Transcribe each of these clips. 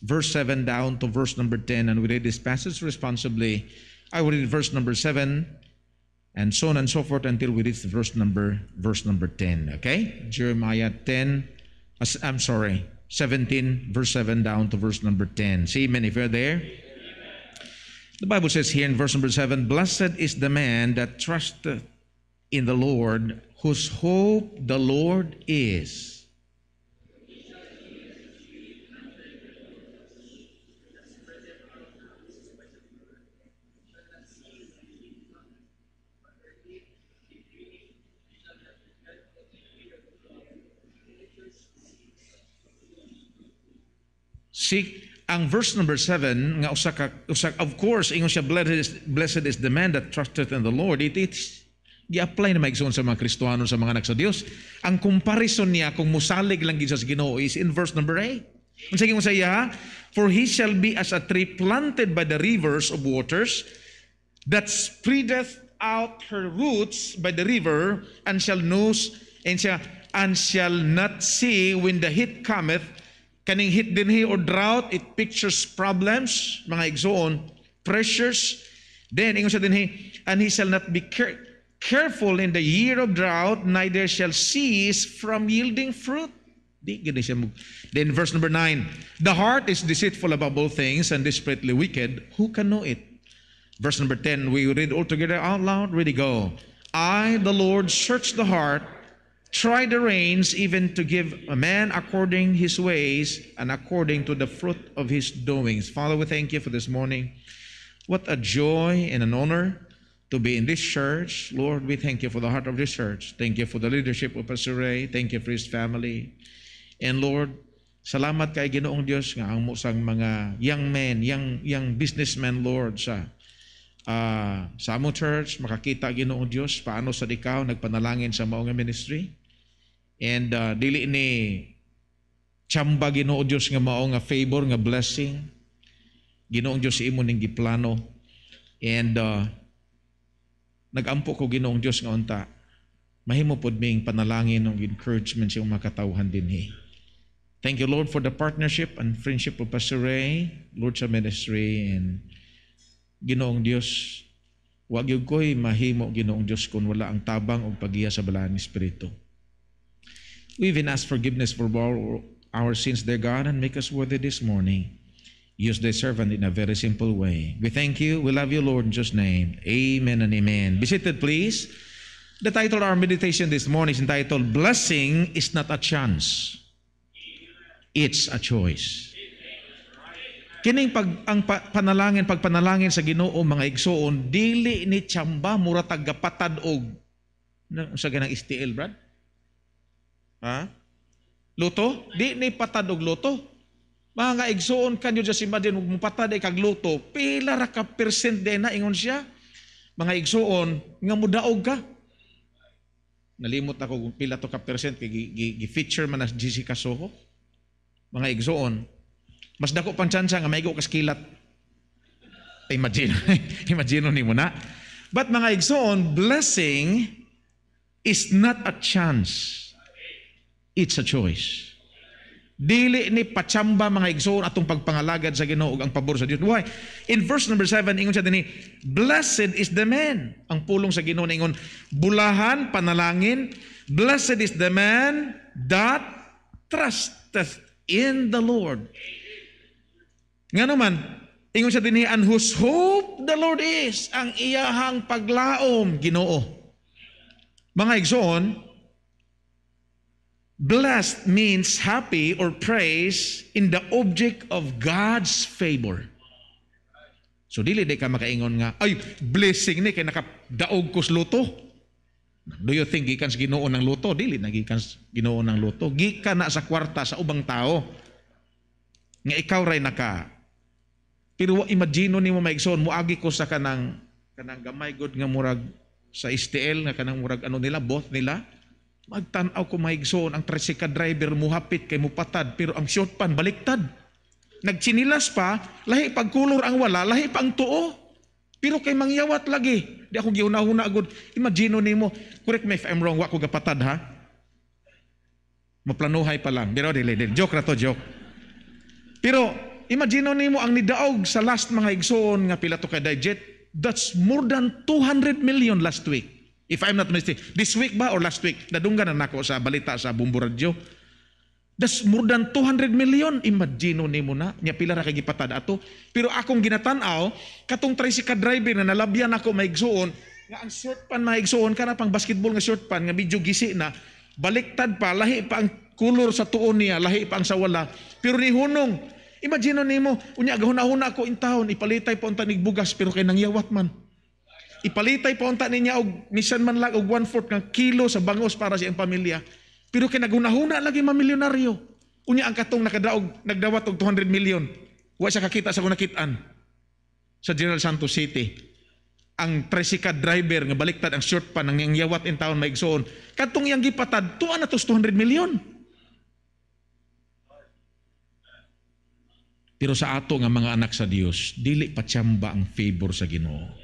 verse 7 down to verse number 10, and we read this passage responsibly. I will read verse number 7, and so on and so forth until we reach verse number 10. Okay? Jeremiah 17, verse 7 down to verse number 10. See, amen, if you're there. The Bible says here in verse number 7, "Blessed is the man that trusteth in the Lord, whose hope the Lord is." See, ang verse number 7, nga of course, ingon siya, blessed is the man that trusteth in the Lord. It's i-apply na maigsoon sa mga Kristohanon, sa mga anak sa Dios. Ang comparison niya, kung musalig lang gid sa Ginoo, is in verse number 8. Ang sige mo sa iya, "For he shall be as a tree planted by the rivers of waters, that spreadeth out her roots by the river, and shall not see when the heat cometh." Kaning heat dinhi or drought, it pictures problems, mga igsoon, pressures. Then, ingon siya dinhi, "And he shall not be careful in the year of drought, neither shall cease from yielding fruit." Then verse number 9, "The heart is deceitful above all things and desperately wicked. Who can know it?" Verse number 10, we read all together out loud. Ready, go. "I, the Lord, search the heart, try the reins, even to give a man according his ways and according to the fruit of his doings." Father, we thank you for this morning. What a joy and an honor to be in this church. Lord, we thank you for the heart of this church. Thank you for the leadership of Pastor Ray. Thank you for his family. And Lord, salamat kay Ginoong Dios nga ang musang mga young men, young businessmen, Lord, sa among church, makakita Ginoong Dios paano sa ikaw nagpanalangin sa mao nga ministry. And dili ni tsamba Ginoo Dios nga mao nga favor, nga blessing. Ginoong Dios imo ning giplano. And nagampo ko Ginoong Dios nga unta, mahimo pod ming panalangin ng encouragement sa mga katawhan dinhi. Thank you, Lord, for the partnership and friendship of Pastor Ray, Lord, sa ministry. And Ginoong Dios, wag gyud ko'y mahimo Ginoong Dios kung wala ang tabang o pagiya sa balaang Espiritu. We even ask forgiveness for all our sins, dear God, and make us worthy this morning. Use thy servant in a very simple way. We thank you. We love you, Lord, in Jesus' name. Amen and amen. Be seated, please. The title of our meditation this morning is entitled, "Blessing is not a chance. It's a choice." Kining pagpanalangin sa Ginoo, mga igsoon, dili ni tsamba mura tagapatad og sa ganang STL, Brad? Ha? Luto? Di ni patad og luto. Mga igsoon kanyo just imagine ug patad ay kag luto, pila ra ka percent din na ingon siya. Mga igsoon nga mudaog ka. Nalimot ako kung pila to ka percent kay gi-feature man as Jessica Soho. Mga igsoon, mas dako pang tsansa nga maigo kas kilat. Imagine nimo na. But mga igsoon, blessing is not a chance. It's a choice. Dili ni patsamba mga igsoon atong pagpangalagad sa Ginoo ug ang pabor sa Dios. Why? In verse number 7, ingon siya dinhi, "Blessed is the man." Ang pulong sa Ginoo ingon, bulahan, panalangin, "Blessed is the man that trusteth in the Lord." Nga naman, ingon siya dinhi, "And whose hope the Lord is." Ang iyahang paglaom Ginoo. Mga igsoon, blessed means happy or praise in the object of God's favor. So dili di ka makaingon nga, "Ay, blessing ni kay nakadaog ko sa luto." Do you think gikan sa Ginoo ng luto? Dili na gikan sa Ginoo ng luto. Gikan na sa kwarta sa ubang tao. Nga ikaw ray naka. Pero imagine nimo maigsoon, muagi ko sa kanang gamay god nga murag sa STL nga kanang murag ano nila, both nila. Magtanaw ko maigsoon, ang tricycle driver muhapit kay mupatad, pero ang short pan baliktad. Nagchinilas pa, lahi pagkulor ang wala, lahi pang tuo. Pero kay mangyawat lagi. Di ako giuna-una agad. Imagine nimo, correct me if I'm wrong, wa ko gapatad ha. Maplanuhay pa lang. Pero dili, joke na to, joke. Pero imagine nimo ang nidaog sa last mga igsoon nga pila to ka digit, that's more than 200 million last week. If I'm not mistaken. This week ba or last week? Nadunggan na nako sa balita sa Bumbu Radio. That's more than 200 million. Imagine nimo na, nya pila ra kay gipatad ato. Pero akong ginatan-aw, katong tricycle driver na nalabyan ako maigsuon, nga ang short pan maigsuon kana pang basketball nga short pan nga medyo gisi na, baliktad pa, lahi pa ang kulor sa tuon niya, lahi pa ang sawala. Pero ni hunong, imagine nimo, unya gahuna-huna ako in town, ipalitay pa unta nig bugas pero kay nangyawat man. Ipalitay pa unta niya og misan man lang og 1/4 ng kilo sa bangos para sa iyang pamilya. Pero kay nagunahuna lagi mamilyonaryo. Unya ang katong nagdawat og 200 million. Wa siya kakita sa kunakitaan sa General Santos City. Ang tricycle driver nga baliktad ang short pa nang yawat in town maigsoon. Katong iyang gipatad tuwa na tos 200 million. Pero sa ato nga mga anak sa Dios, dili pa tsamba ang favor sa Ginoo.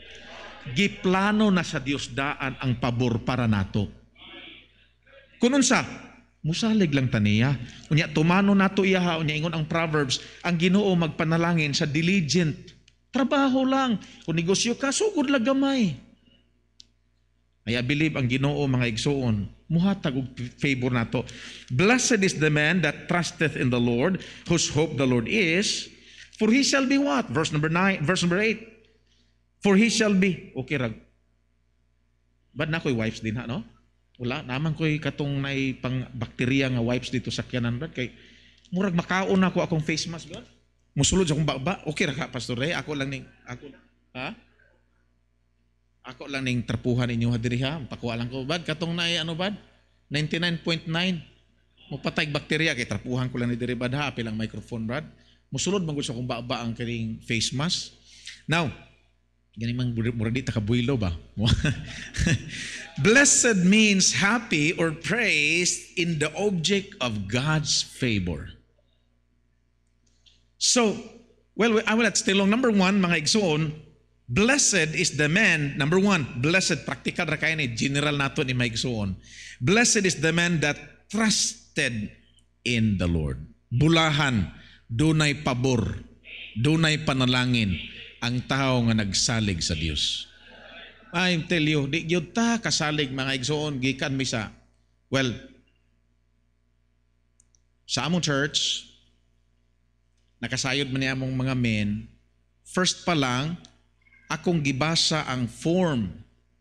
Giplano na sa Dios daan ang pabor para nato. Kunun sa, musalig lang taniya. Unya, tumano nato iyaha, unya ingon ang Proverbs, ang Ginoo magpanalangin sa diligent. Trabaho lang. Kung negosyo ka, sugod lang gamay. I believe ang Ginoo mga igsoon, muhatag og favor nato. Blessed is the man that trusteth in the Lord, whose hope the Lord is, for he shall be what? Verse number 8. For he shall be, okay rag. Ba't na ko'y wipes din ha, no? Wala, naman ko'y katong na pang bakterya nga wipes dito sa kyanan, brad. Kay, murag makaon ako akong face mask, brad. Musulod sa akong baba. Okay ra ka, Pastor Ray. Ako lang ning trapuhan ninyo hadiri ha. Pakuha lang ko, brad. Katong na ano, brad? 99.9. Mupatay bakterya, kay trapuhan ko lang ni diri, brad ha. Apilang microphone, brad. Musulod man ko sa akong baba ang karing face mask. Now, gani mang murag di takabuylo ba? Blessed means happy or praised in the object of God's favor. So, well, I will not stay long. Number 1, mga igsoon, blessed is the man, number 1, blessed, practical ra kay ni general nato ni mga igsoon. Blessed is the man that trusted in the Lord. Bulahan, dunay pabor, dunay panalangin ang tao nga nagsalig sa Dios. I tell you, di gyud ta kasalig mga igsoon gikan mi sa, well, sa among church, nakasayod man niya among mga men, first pa lang, akong gibasa ang form.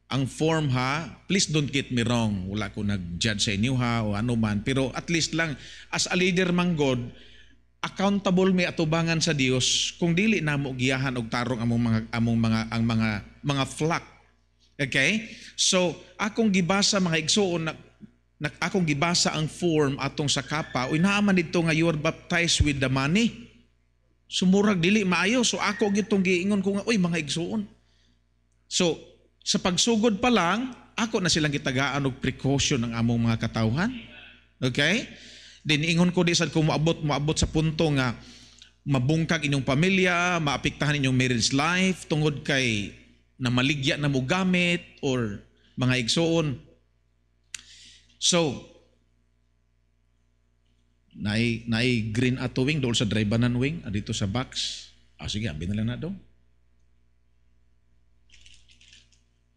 Ang form ha, please don't get me wrong, wala ko nag-judge sa inyo ha, o ano man, pero at least lang, as a leader man God, accountable may atubangan sa Dios kung dili namo giyahan og tarong among mga flock. Okay? So, akong gibasa mga igsoon akong gibasa ang form atong sa kapa, uy naaman dito nga you are baptized with the money. Sumurag dili maayo. So ako gitong giingon ko nga, uy mga igsoon. So, sa pagsugod pa lang, ako na silang gitagaan og precaution ng among mga katawhan. Okay? Then ingon ko di sad kung moabot sa punto nga mabungkag inyong pamilya, maapektahan inyong marriage life tungod kay na maligya na mo gamit or mga igsoon. So, naay green ato wing doon sa drive-banan wing dito sa box. Sige, ambil na lang na doon.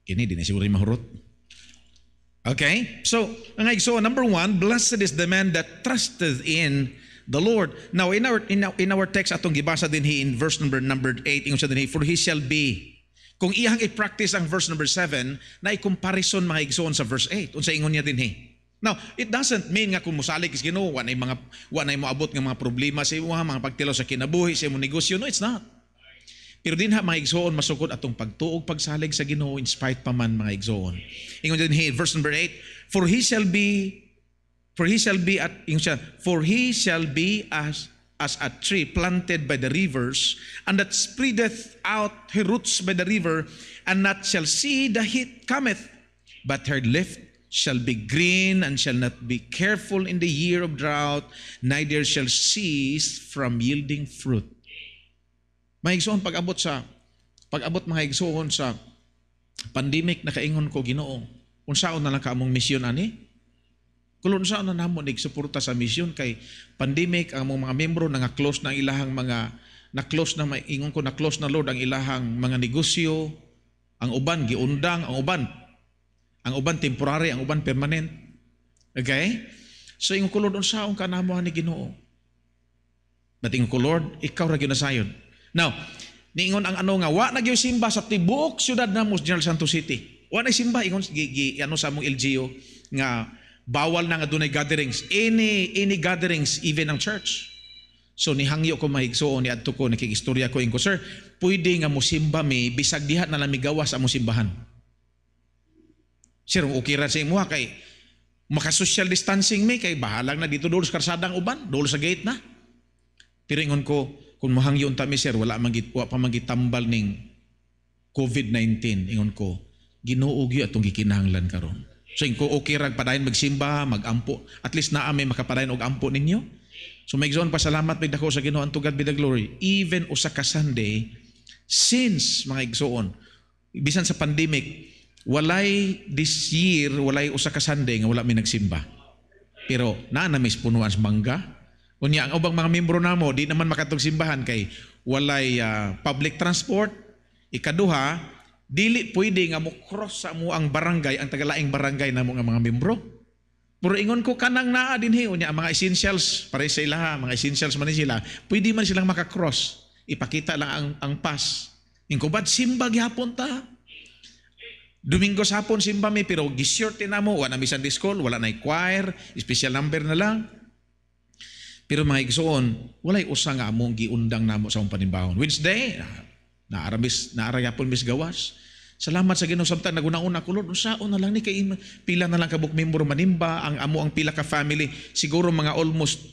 Kini di na siguro mahurot. Okay? So, number 1, blessed is the man that trusteth in the Lord. Now, in our text atong gibasa din in verse number 8, ingon sa din for he shall be. Kung iyang i-practice ang verse number 7, na i-comparison mga igsoon sa verse 8. Unsa ingon niya din Now, it doesn't mean nga kung musalig is Ginoo, wa nay moabot nga mga problema sa imo, mga pagtilaw sa kinabuhi, sa imong negosyo. No, it's not. Pero din ha, mga igsoon, masukod atong pagtuog, pagsalig sa Ginoo, in spite pa man mga igsoon. Ingon din verse number 8, for he shall be as a tree planted by the rivers, and that spreadeth out her roots by the river, and not shall see the heat cometh, but her leaf shall be green, and shall not be careful in the year of drought, neither shall cease from yielding fruit. Mga igsoon, pag-abot mga igsoon sa pandemic na kaingon ko Ginoo, unsaon na lang ka among misyon ani? Kung unsaon na namo nigsuporta sa misyon kay pandemic ang among mga membro nga close na ilahang mga na-close na, ingon ko na-close na Lord ang ilahang mga negosyo, ang uban giundang, ang uban temporary, ang uban permanent. Okay? So ingon ko Lord, unsaon ka namo ni Ginoo? But ingon ko Lord, ikaw ra gyud nasayod. Now, niingon ang ano nga wa na gyud simba sa tibuok syudad namo General Santos City. Wa na simba ingon ano sa among LGU nga bawal na nga dunay gatherings, any gatherings even ang church. So nihangyo ko mahigsoon, niadto ko nakikiistorya ko ingo, sir, pwede nga mo simba mi bisag diha na lang migawas among simbahan. Sir, okay ra sa imo kay maka-social distancing mi kay bahalang na dito dulo sa karsada ang uban, dulo sa gate na. Pero ingon ko, kung mahangyo unta mi sir, wala pa magitambal ning COVID-19, ingon ko, Ginoo gyud atong gikinahanglan karon. So ingon ko, okay ra padayon magsimba, magampo, at least naa may makapadayon og ampo ninyo. So may igsoon pasalamat mig dako sa Ginoo, and to God be the glory. Even usa ka Sunday, since mga igsoon, bisan sa pandemic, walay this year, walay usa ka Sunday nga wala mi nagsimba. Pero naa na mis punuan sa mangga. Unya ang ubang mga membro namo di naman makatog simbahan kay walay public transport. Ikaduha, dili pwede nga mo cross sa mo ang barangay, ang tagalaing barangay namo nga mga membro. Pero ingon ko kanang naa dinhi unya ang mga essentials pare sa ilaha, mga essentials man sila, pwede man silang maka-cross. Ipakita lang ang pass. Ingko bad simba gihapon ta. Domingo sa hapon simba mi pero gisyerte namo wala na mi Sunday school, wala na choir, special number na lang. Pero mga igsoon, walay usa nga among giundang namo sa among panimbawon. Wednesday, naarayapon mis gawas. Salamat sa Ginoo samtang naguna-una ko Lord, unsaon na lang ni kay pila na lang kabuk membro manimba ang amo ang pila ka family, siguro mga almost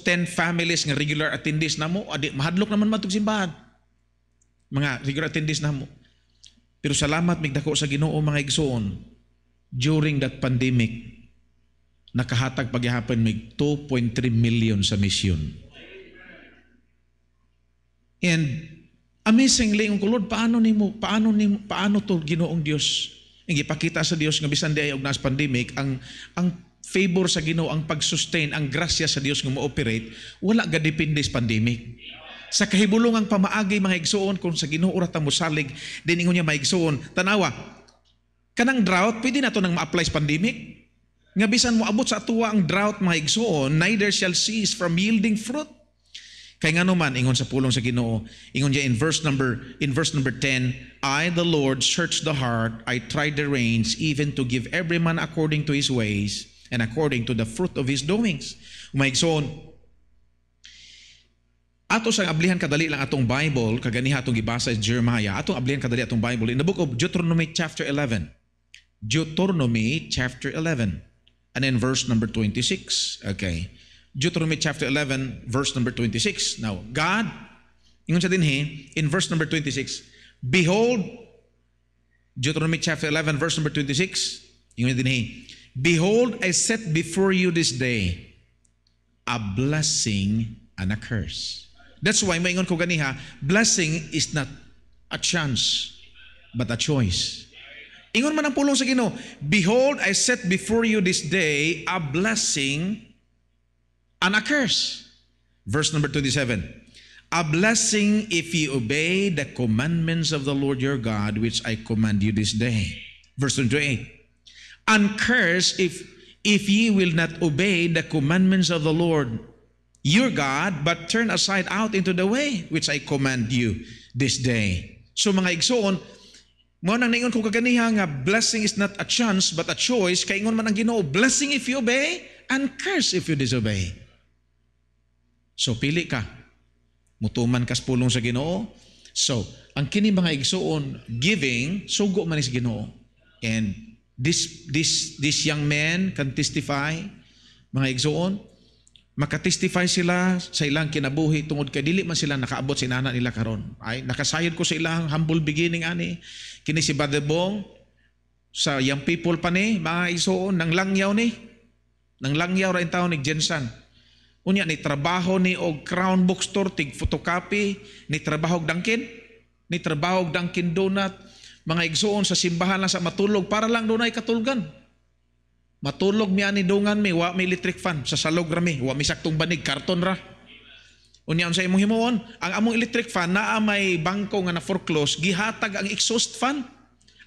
10 families nga regular attendees namo, adi mahadlok naman matug simbahan. Mga regular attendees namo. Pero salamat migdako sa Ginoo mga igsoon, during that pandemic, nakahatag pagyahapon mig 2.3 million sa mission. And amazingly, ang Lord, paano to Ginoong Dios? Ang ipakita sa Dios nga bisan di ay og nas pandemic, ang favor sa Ginoo, ang pag-sustain, ang grasya sa Dios nga mo-operate, wala ga depende sa pandemic. Sa kahibulungang pamaagi mga igsoon, kung sa Ginoo ra ta mosalig, din ingon niya maigsoon, tanawa, kanang drought, pwede na to nang ma-apply sa pandemic. Nga bisan mo abot sa atuwa ang drought mga igsoon, neither shall cease from yielding fruit. Kay nga naman, ingon sa pulong sa Ginoo, ingon niya in verse number 10, I, the Lord, search the heart, I try the reins, even to give every man according to his ways, and according to the fruit of his doings. Umaigsoon, ato sang ablihan kadali lang atong Bible, kaganiha atong gibasa sa Jeremiah, atong ablihan kadali atong Bible, in the book of Deuteronomy chapter 11. Deuteronomy chapter 11, and in verse number 26. Okay. Deuteronomy chapter 11, verse number 26. Now, God, ingon sa dinhi, in verse number 26, behold, Deuteronomy chapter 11, verse number 26, ingon dinhi, behold, I set before you this day a blessing and a curse. That's why, maingon ko ganiha, blessing is not a chance, but a choice. Ingon man ang pulong sa Ginoo, behold, I set before you this day a blessing and a curse. Verse number 27. A blessing if ye obey the commandments of the Lord your God, which I command you this day. Verse 28. And curse if ye will not obey the commandments of the Lord your God, but turn aside out into the way which I command you this day. So mga igsoon, mo nang naingon ko kaganiha nga blessing is not a chance but a choice. Kay ingon man ang Ginoo, blessing if you obey and curse if you disobey. So pili ka, mutuman kas pulong sa Ginoo. So ang kini mga igsoon, giving sugo man is Ginoo. And this young man can testify, mga igsoon, makatestify sila sa ilang kinabuhi tungod kay dili man sila nakaabot sa inana nila karon. Ay nakasayod ko sa ilang humble beginning ani. Kini si Brother Bong sa young people pa ni mga igsoon nang langyaw ra in taon ni Jensen. Unya ni trabaho ni og Crown Bookstore tig photocopy, ni trabaho og Dunkin Donut, mga igsoon sa simbahan lang sa matulog para lang dunay katulgan. Matulog mi ani dungan mi wa may electric fan sa salog ra mi, wa mi saktong banig karton ra. Unya unsay imong himuon? Ang among electric fan naa may bangko nga na foreclose, gihatag ang exhaust fan.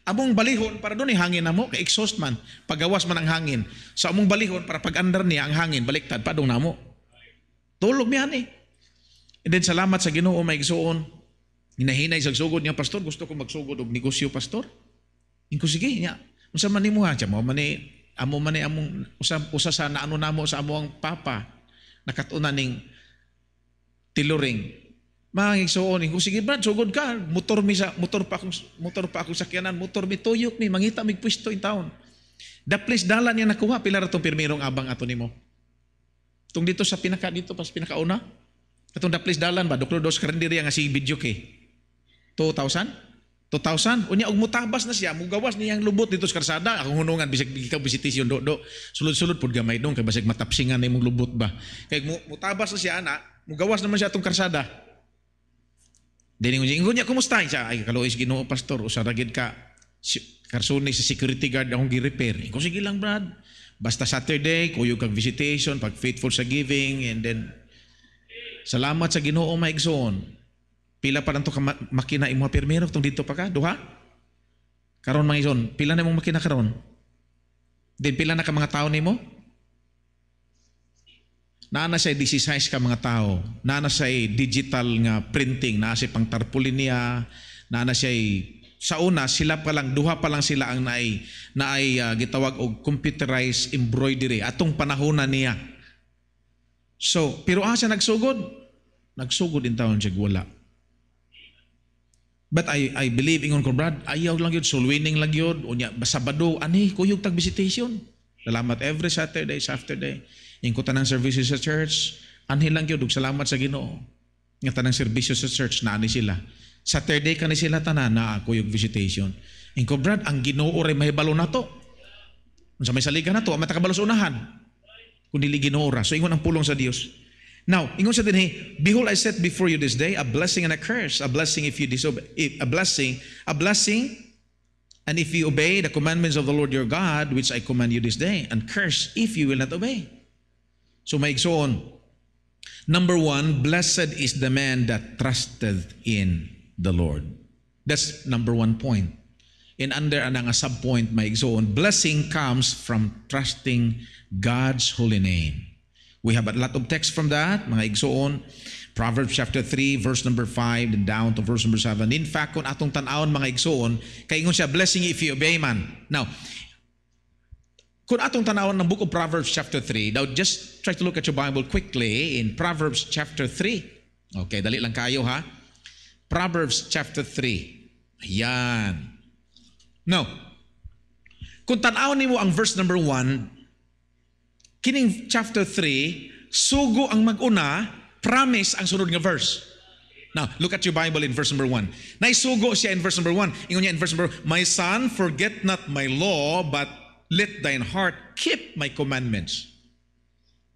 Among balihon para doon hangin namo kay exhaust man. Pagawas man ang hangin. Sa among balihon para pag-andar niya ang hangin baliktad pa dong namo. Tulog mi ani. And then salamat sa Ginoo maigsuon. Hinahinay sa sugod niya, pastor, gusto ko magsugod og negosyo, pastor. Ingko sige niya. Unsa man nimo ha? Mo man ni among usa sa naano namo sa among papa nakatuna ning tiluring. Mangigsuon ko sige brad sugod ka motor pa akong sakyanan motor mi tuyok mi mangita mig pwesto in town. The place dalan niya nakuha pila ra tong pirmirong abang ato nimo. Tung dito sa pinaka dito pas pinakauna. Katong the place dalan ba Dr. Dos Karinderia nga si video kay 2,000 unya og mutabas na siya mugawas niya ang lubot dito sa karsada akong hunungan bisag ikaw bisitisyon do sulod-sulod pud gamay dong kay basig matapsingan imong lubot ba kay mutabas na siya ana mugawas naman siya atong karsada. Dini ko niya kumusta siya ay kalois Ginoo pastor usa ra gid ka karsuni sa security guard akong gi-repair ko sige lang brad basta Saturday kuyog kag visitation pag faithful sa giving and then salamat sa Ginoo maigsoon. Pila pa lang to makina imong pirmero tong dito pa ka duha karon mga ison pila na imong makina karon din pila na ka mga tao nimo naana sa 16 ka mga tao naana sa digital nga printing naa sa pang tarpaulin niya naana siya sa una sila pa lang duha pa lang sila ang naay gitawag og computerized embroidery atong panahona niya so pero asa nagsugod in taon siya wala. But I believe ingon ko brad ayaw lang yun soul winning lang yun unya Sabado ani kuyog tag visitation salamat every Saturday ingko tanang services sa church anhi lang yun ug salamat sa Ginoo nga tanang serbisyo sa church na ani sila Saturday kani sila tanan na kuyog visitation ingko brad ang Ginoo ray mahibalo nato unsa may saligan nato matakabalo sa unahan kun dili Ginoo ra so ingon ang pulong sa Dios. Now, ingon sa dinhi, behold, I set before you this day a blessing and a curse. A blessing if you disobey, a blessing, and if you obey the commandments of the Lord your God, which I command you this day, and curse if you will not obey. So maigsoon. Number 1, blessed is the man that trusted in the Lord. That's number 1 point. And under anang sub-point, maigsoon, blessing comes from trusting God's holy name. We have a lot of text from that, mga igsoon. Proverbs chapter 3, verse number 5, and down to verse number 7. In fact, kung atong tanawon mga igsoon, kaingon siya, blessing if you obey man. Now, kung atong tanawon ng book of Proverbs chapter 3, now just try to look at your Bible quickly in Proverbs chapter 3. Okay, dali lang kayo ha. Proverbs chapter 3. Ayan. Now, kung tanawon nimo ang verse number 1, kining chapter 3, sugo ang mag-una, promise ang sunod nga verse. Now, look at your Bible in verse number 1. Naisugo siya in verse number 1. Ingon niya in verse number 1, my son, forget not my law, but let thine heart keep my commandments.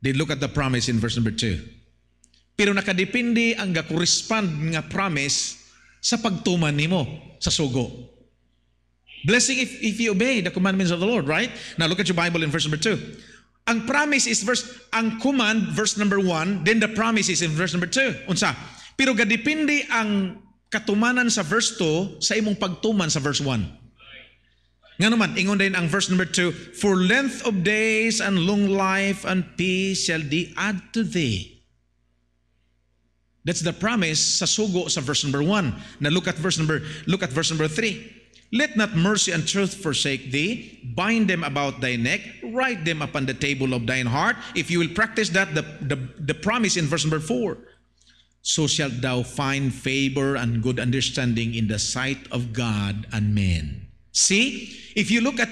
Then look at the promise in verse number 2. Pero nakadepende ang ga-correspond nga promise sa pagtuman nimo sa sugo. Blessing if you obey the commandments of the Lord, right? Now, look at your Bible in verse number 2. Ang promise is ang command, verse number 1, then the promise is in verse number 2. Unsa? Pero gadepende ang katumanan sa verse 2 sa imong pagtuman sa verse 1. Nga naman, ingon din ang verse number 2, for length of days and long life and peace shall they add to thee. That's the promise sa sugo sa verse number 1. Now look at verse number 3. Let not mercy and truth forsake thee. Bind them about thy neck. Write them upon the table of thine heart. If you will practice that, the promise in verse number 4. So shalt thou find favor and good understanding in the sight of God and men. See? If you look at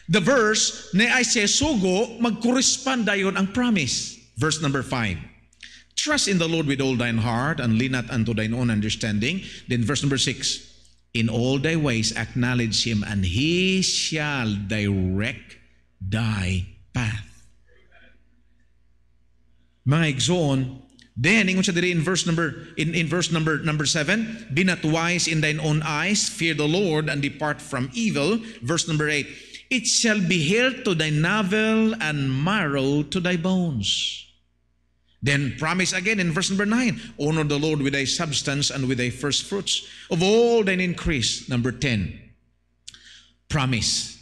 the verse, na ay siya sugo, mag-correspond dayon ang promise. Verse number 5. Trust in the Lord with all thine heart and lean not unto thine own understanding. Then verse number 6. In all thy ways acknowledge him, and he shall direct thy path. Mga igsoon, then ingon siya diri in verse number 7, be not wise in thine own eyes, fear the Lord and depart from evil. Verse number 8, it shall be health to thy navel and marrow to thy bones. Then promise again in verse number 9, honor the Lord with thy substance and with thy first fruits of all thine increase. Number 10, promise,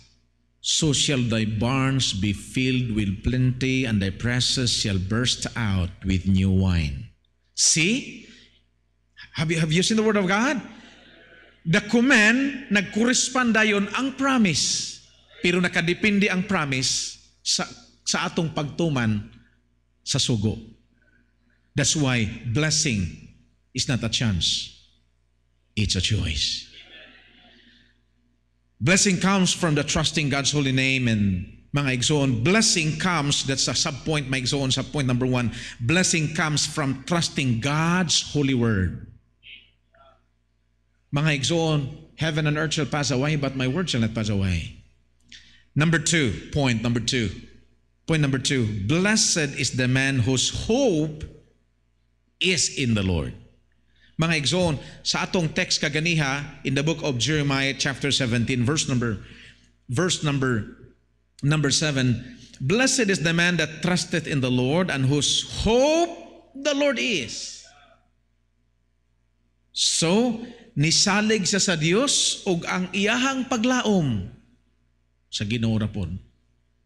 so shall thy barns be filled with plenty, and thy presses shall burst out with new wine. See? Have you seen the word of God? The command, nag-correspond dayon ang promise. Pero nakadepende ang promise sa atong pagtuman sa sugo. That's why blessing is not a chance. It's a choice. Blessing comes from the trusting God's holy name, and mga igsoon, blessing comes, that's a subpoint, mga igsoon, sa point number 1, blessing comes from trusting God's holy word. Mga igsoon, heaven and earth shall pass away, but my word shall not pass away. Point number two, blessed is the man whose hope is in the Lord. Mga igsoon, sa atong text kaganiha in the book of Jeremiah chapter 17 verse number 7, blessed is the man that trusteth in the Lord and whose hope the Lord is. So, nisalig siya sa Dios ug ang iyahang paglaom sa Ginoo ra pod.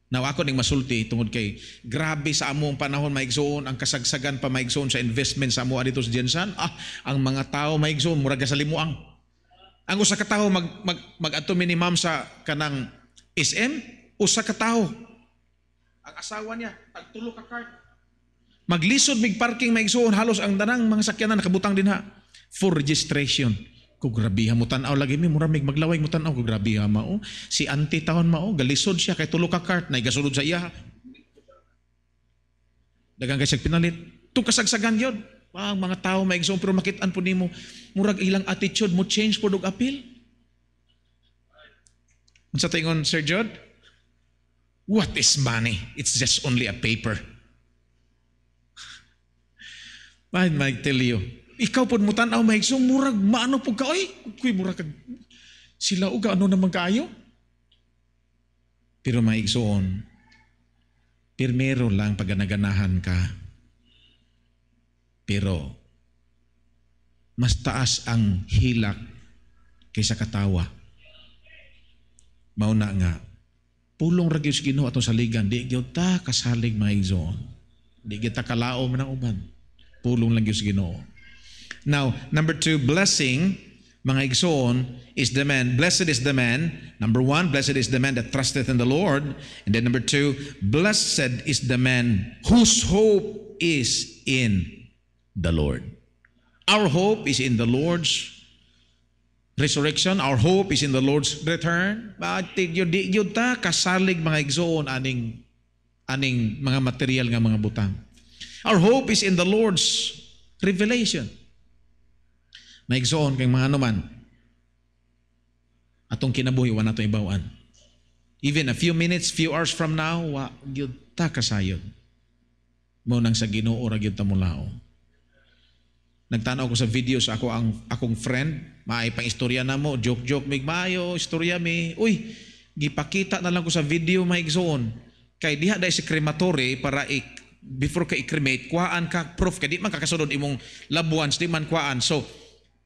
Now ako ning masulti tungod kay grabe sa among panahon maigsoon ang kasagsagan pa maigsoon sa investment sa amo dito sa Jensan. Ang mga tao maigsoon murag sa limuang. Ang usa ka tawo mag-adto minimum sa kanang SM, usa ka tawo. Ang asawa niya tagtulo ka cart. Maglisod mig parking maigsoon halos ang danang mga sakyanan nakabutang dinha for registration. Kung grabiha mo tanaw lagi mi mura mig maglaway mo tanaw kung grabiha mao si auntie taon mao galisod siya kay tulo ka cart na igasulod sa iya dagang kay pinalit tung kasagsagan yun ang mga tao maigsoon pero makit-an po nimo murag ilang attitude mo change pod og appeal unsa tingon Sir Jod, what is money? It's just only a paper. I might tell you, ikaw pod mo tan-aw maigsoon murag maano pud ka oy kuy murag sila og ano naman kaayo. Pero maigsoon pirmero lang paganaganahan ka. Pero mas taas ang hilak kaysa katawa. Mao na nga pulong ra gyud sa Ginoo atong saligan di gyud ta kasalig maigsoon. Di gyud ta kalaom ng uban. Pulong lang gyud sa Ginoo. Now, number 2, blessing, mga igsoon, is the man. Blessed is the man. Number 1, blessed is the man that trusteth in the Lord. And then number 2, blessed is the man whose hope is in the Lord. Our hope is in the Lord's resurrection. Our hope is in the Lord's return. Di yun ta kasalig mga igsoon aning mga material nga mga butang. Our hope is in the Lord's revelation. Maigsoon kay mga anuman atong kinabuhi wa nato ibawaan. Even a few minutes, few hours from now, wa gyud ta kasayod. Mao nang sa Ginoo ra gyud ta mulao. Nagtanaw ko sa video sa akong friend, maay pang istorya na mo, joke mig maayo, istorya mi. Uy, gipakita na lang ko sa video maigsoon. Kay diha dai sa crematory para before ka i-cremate, kuhaan ka proof kay di man kakasunod imong loved ones, di man kuhaan. So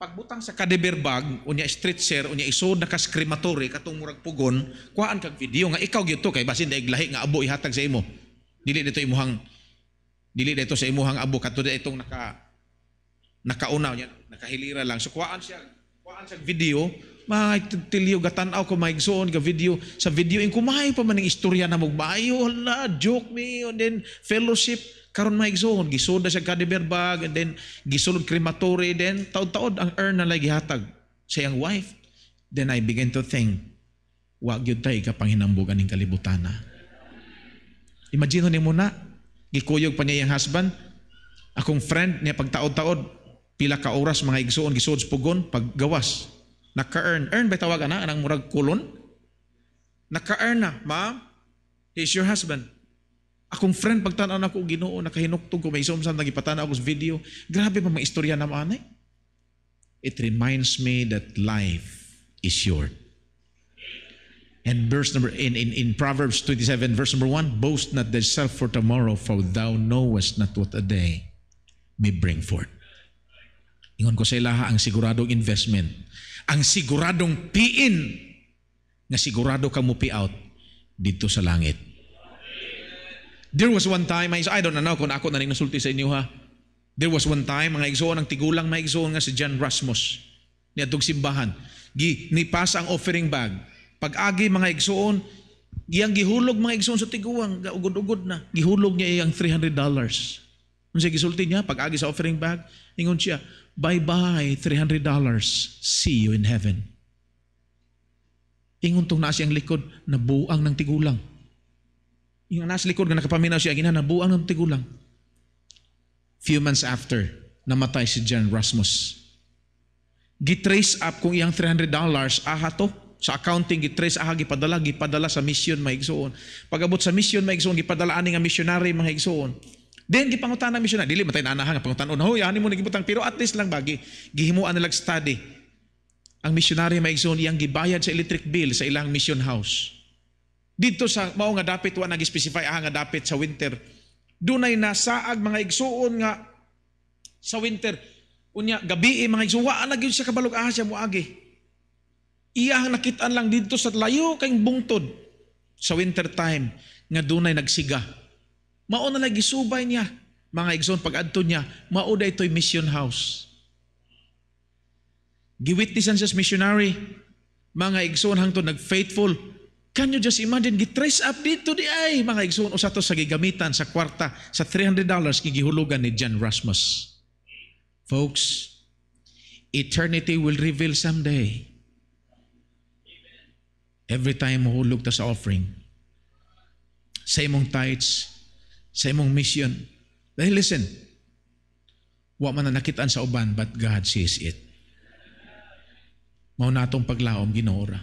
pagbutang sa cadaver bag, unya stretcher, unya isod na kas crematory katong murag pugon, kuhaan kag video nga ikaw gyud to kay basin daig lahi nga abo ihatag sa imo. Dili dito sa imuhang abo kadto itong nakaunaw niya, nakahilira lang. So kuhaan siya video, tilyo gatan-aw ko maigsoon ga video. Sa video in kumahay pa man ning istorya na magbayo, hala, joke me, and then fellowship karon maigsoon gisoda siya cadaver bag and then gisulod crematory then taod-taod ang urn na lagi hatag sa iyang wife. Then I begin to think, wa gyud tay ka panghinambugan ning kalibutan na. Imagine nimo na gikuyog pa niya iyang husband. Akong friend niya pagtaod-taod pila ka oras mga igsoon gisud sa pugon paggawas. Naka-earn ba tawag ana anang murag kulon? Naka-earn na, ma'am. He's your husband. Akong friend pagtanaw na ko Ginoo nakahinuktog ko may isumsan nagipatanaw ko sa video. Grabe pa mga istorya na maanay. It reminds me that life is short. And verse number in Proverbs 27 verse number 1, boast not thyself for tomorrow, for thou knowest not what a day may bring forth. Ingon ko sa ilaha ang siguradong investment, ang siguradong piin nga sigurado ka mo out dito sa langit. There was one time, I don't know kung ako na nasulti sa inyo ha. There was one time, mga igsoon, ang tigulang mga igsoon nga si John Rasmus, niya tug simbahan, nipasa ang offering bag. Pag-agi mga igsoon, iyang gihulog mga igsoon sa tiguang, ugod-ugod na, gihulog niya iyang $300. Kung siya gisulti niya, pag-agi sa offering bag, ingon siya, bye-bye, $300, see you in heaven. Ingon tong nasa siyang likod, nabuang ng tigulang. Yung nasa likod nga nakapaminaw siya, nabuang ng tigulang. Few months after, namatay si John Rasmus. Gitrace up kung iyang $300, aha to, sa accounting, gitrace aha, gipadala sa mission mga igsoon. Pag-abot sa mission mga igsoon, gipadala ani nga missionary mga igsoon. Then gipangutan ng missionary, dili matay na anahan nga pangutan, hoy ani mo nagibutang, pero at least lang bagi gihimuan nilag study. Ang missionary mga igsoon, iyang gibayad sa electric bill sa ilang mission house. Dito sa mao nga dapit wa nag-specify aha nga dapit sa winter. Dunay nasaag mga igsoon nga sa winter. Unya gabi mga igsoon, wa na gyud siya kabalog aha siya moagi. Iyang nakitaan lang dito sa layo kay bungtod sa winter time nga dunay nagsiga. Mao na lagi subay niya mga igsoon pag-adto niya, mao daytoy mission house. Giwitnessan siya missionary, mga igsoon hangtod nag-faithful. Can you just imagine, gitrace up dito di ay mga igsoon usa to sa gigamitan sa kwarta sa $300 gigihulugan ni John Rasmus. Folks, eternity will reveal someday. Every time mahulog ta sa offering, sa imong tithes, sa imong mission. Dahil listen, wa man na nakitaan sa uban, but God sees it. Mao natong paglaom ginoora.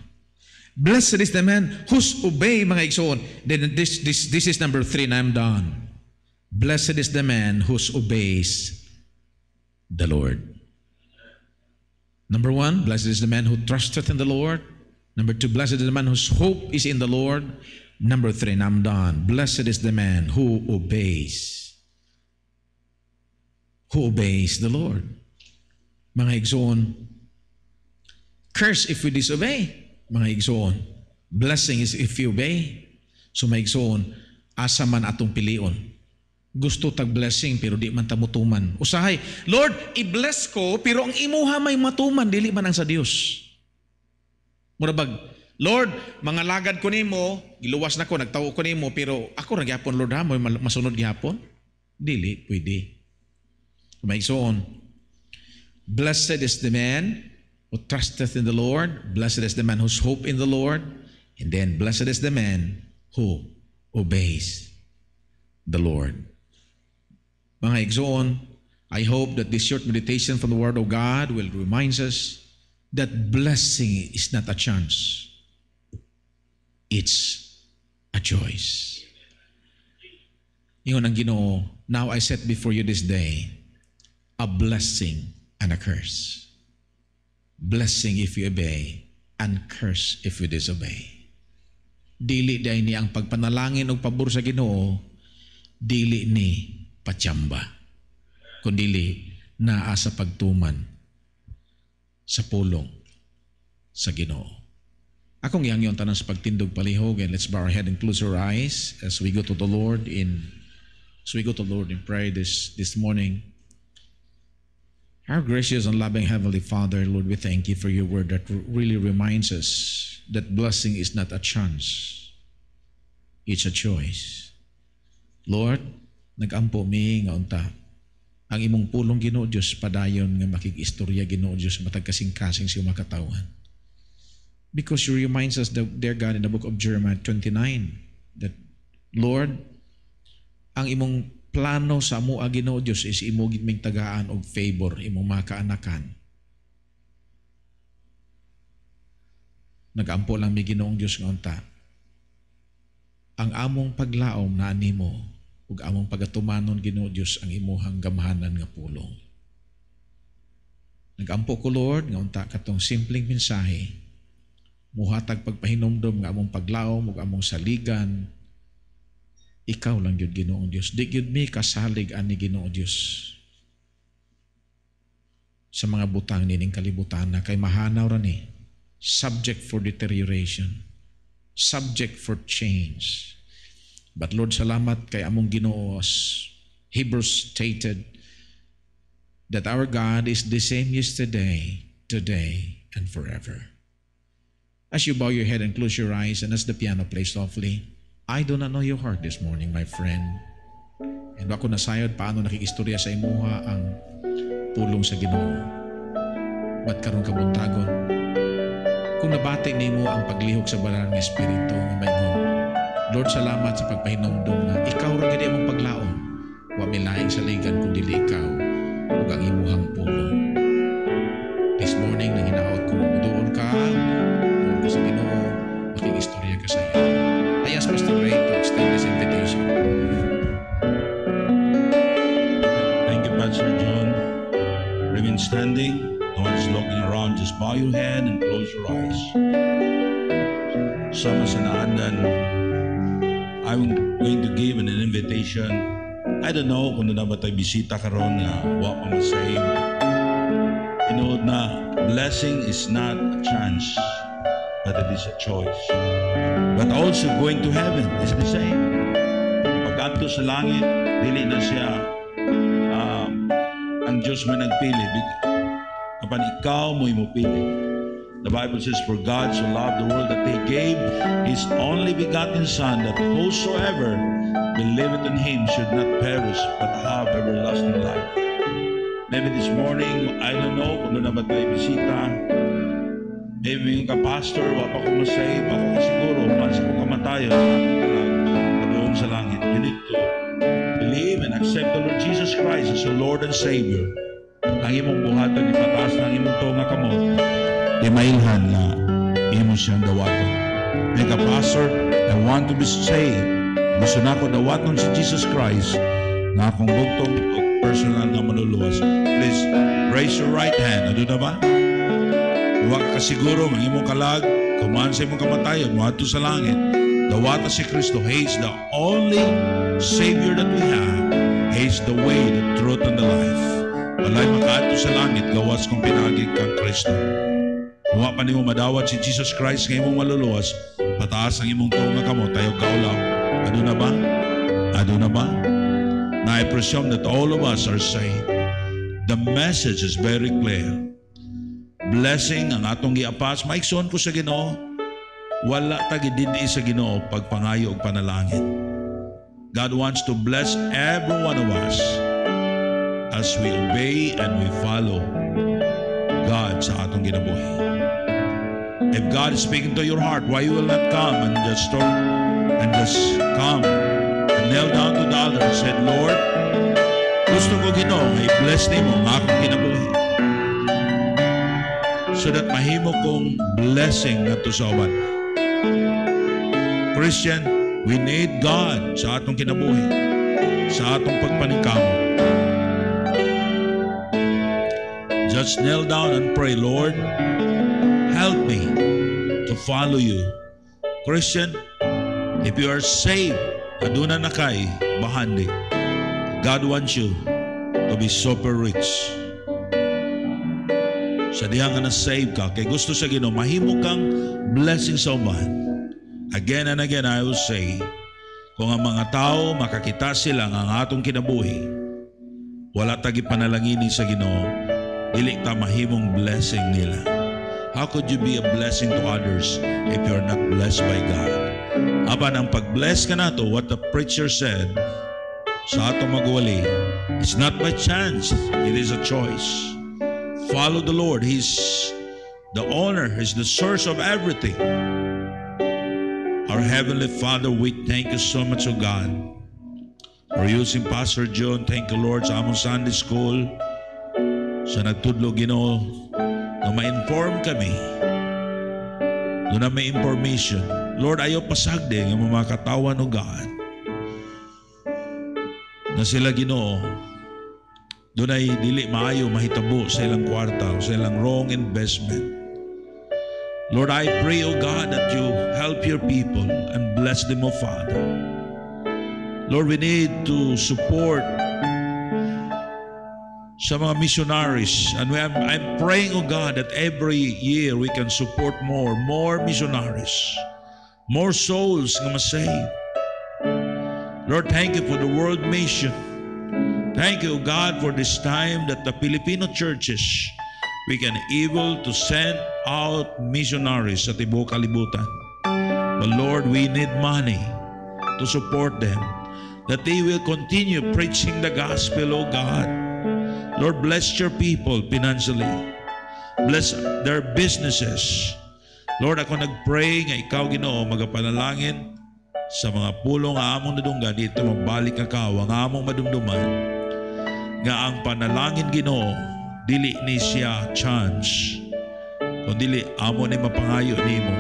Blessed is the man whose obey, mga igsoon. Then this is number 3 na I'm done. Blessed is the man whose obeys the Lord. Number 1, blessed is the man who trusteth in the Lord. Number 2, blessed is the man whose hope is in the Lord. Number 3, and I'm done. Blessed is the man who obeys the Lord. Mga igsoon, curse if we disobey. Mga igsoon, blessing is if you obey. So mga igsoon, asa man atong pilion. Gusto tag blessing pero di man tamutuman. Usahay, Lord, i-bless ko pero ang imuha may matuman, dili man ang sa Dios. Murabag, Lord, mga lagad ko nimo, giluwas na ko, nagtawo ko nimo, pero ako ra gyapon, Lord ha, may masunod gyapon? Dili, pwede. Maigsoon, blessed is the man who trusteth in the Lord, blessed is the man whose hope in the Lord, and then blessed is the man who obeys the Lord. Mga igsoon, I hope that this short meditation from the Word of God will remind us that blessing is not a chance. It's a choice. Ingon ang Ginoo, now I set before you this day a blessing and a curse. Blessing if you obey, and curse if you disobey. Dili day ni ang pagpanalangin og pabor sa Ginoo, dili ni patsamba, kundili naa sa pagtuman sa pulong sa Ginoo. Akong yang tanan sa pagtindog palihog, and let's bow our head and close our eyes as we go to the Lord in prayer this morning. Our gracious and loving Heavenly Father, Lord, we thank you for your word that really reminds us that blessing is not a chance. It's a choice. Lord, nag-ampo mi nga unta ang imong pulong Ginoo Dios padayon nga makikistorya Ginoo Dios matag kasing-kasing sa makatawhan. Because you reminds us, dear God, in the book of Jeremiah 29, that Lord, ang imong plano sa amo Ginoo Dios is imo gid tagaan og favor, imong makaanakan. Nag-ampo lang mi Ginoong Dios nga unta. Ang among paglaom na animo ug among pagatumanon Ginoo Dios ang imuhang gamhanan nga pulong. Nagampo ko Lord nga unta katong simpleng mensahe muhatag pagpahinomdom nga among paglaom ug among saligan. Ikaw lang yun, Ginoong Diyos. Di yun mi kasalig ani Ginoong Diyos sa mga butang nining kalibutan na kay mahanaw ra ni, subject for deterioration, subject for change. But Lord, salamat kay among Ginoo. Hebrews stated that our God is the same yesterday, today, and forever. As you bow your head and close your eyes, and as the piano plays softly, I do not know your heart this morning, my friend. And ako nasayod paano nakikistorya sa imuha ang pulong sa Ginoo. Ba't karon ka buntagon? Kung nabati nimo ang paglihok sa banal nga Espiritu nga maygon, Lord, salamat sa pagpahinomdom na ikaw ra gid among paglaom. Wa mi laing saligan kun dili ikaw ug ang imuhang pulong. This morning nanginaot ko muduol ka sa Ginoo, makikistorya ka sa iyo. I ask Pastor Ray to extend this invitation. Thank you, Pastor John. Remain standing. No one is looking around. Just bow your head and close your eyes. Sama sa naandan, I'm going to give an invitation. I don't know kung na ba tayo bisita karon nga wa pa ma-save. Inood na blessing is not a chance, but it is a choice. But also going to heaven is the same. Pag-adto sa langit, dili na siya ang Diyos man nagpili. Kapan ikaw mo'y mupili. The Bible says, for God so loved the world that He gave His only begotten Son, that whosoever believeth in Him should not perish, but have everlasting life. Maybe this morning, I don't know kung na ba tayo bisita. Maybe yung ka-pastor, wala pa kong masave, ako ka siguro, once ako kamatayan, doon sa langit. You need to believe and accept the Lord Jesus Christ as your Lord and Savior. Ang imong buhatan, ipataas na ang imong tunga kamo, di mailhan na imo siyang dawaton. May ka-pastor, I want to be saved. Gusto na ako dawaton si Jesus Christ na akong bugtong o personal na maluluwas. Please, raise your right hand. Ano na ba? Huwag ka siguro, ang imong kalag, kumaan sa imong kamatayon, muhato sa langit. Dawata si Kristo. He is the only Savior that we have. He is the way, the truth, and the life. Walay makaato sa langit, gawas kung pinagig kang Kristo. Kung pa ni mo madawat si Jesus Christ ng imong maluluwas, pataas ang imong tunga kamo, tayo kaulaw. Ano na ba? Ano na ba? Na I presume that all of us are saved. The message is very clear. Blessing ang atong giapas. Maikson ko sa Ginoo, wala tagididi sa Ginoo pagpangayo og panalangin. God wants to bless every one of us as we obey and we follow God sa atong ginabuhi. If God is speaking to your heart, why you will not come and just come and kneel down to the altar and said, Lord, gusto ko Ginoo, i-bless nimo ang akong ginabuhi, so that mahimo kong blessing na to sa uban. Christian, we need God sa atong kinabuhi, sa atong pagpaningkamot. Just kneel down and pray, Lord, help me to follow you. Christian, if you are saved, aduna na kay bahandi. God wants you to be super rich. Sa diha nga na-save ka, kay gusto sa Ginoo, mahimo kang blessing sa uban. Again and again, I will say, kung ang mga tao makakita sila ang atong kinabuhi, wala tagi panalangini sa Ginoo, dili ta mahimong blessing nila. How could you be a blessing to others if you're not blessed by God? Apan ang pag-bless ka nato, what the preacher said sa atong magwali, it's not by chance, it is a choice. Follow the Lord. He's the owner. He's the source of everything. Our Heavenly Father, we thank you so much, O God, for using Pastor John. Thank you, Lord, sa among Sunday School. Sa nagtudlo, Ginoo, na ma-inform kami. Doon na may information. Lord, ayaw pasagde ng mga katawan, O God, na sila, Ginoo, doon ay dili maayo mahitabo sa ilang kwarta o sa ilang wrong investment. Lord, I pray, O God, that you help your people and bless them, O Father. Lord, we need to support sa mga missionaries. And I'm praying, O God, that every year we can support more missionaries, more souls nga ma-save. Lord, thank you for the world mission. Thank you, O God, for this time that the Filipino churches, we can able to send out missionaries sa tibuok kalibutan. But Lord, we need money to support them, that they will continue preaching the gospel, O God. Lord, bless your people financially. Bless their businesses. Lord, ako nagpray nga ikaw, Ginoo, magapanalangin sa mga pulong nga among nadunggan dito, mabalik ka ang among madumduman, nga ang panalangin, Ginoo, dili ni siya chance, o dili amo ni mapangayo nimo,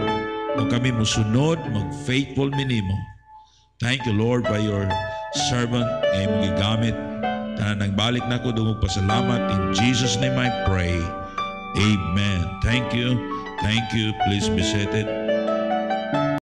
o kami musunod, mag-faithful minimo. Thank you, Lord, by your servant ay mong gigamit. Tanan nagbalik na ko, dungog pasalamat. In Jesus' name I pray. Amen. Thank you. Thank you. Please be seated.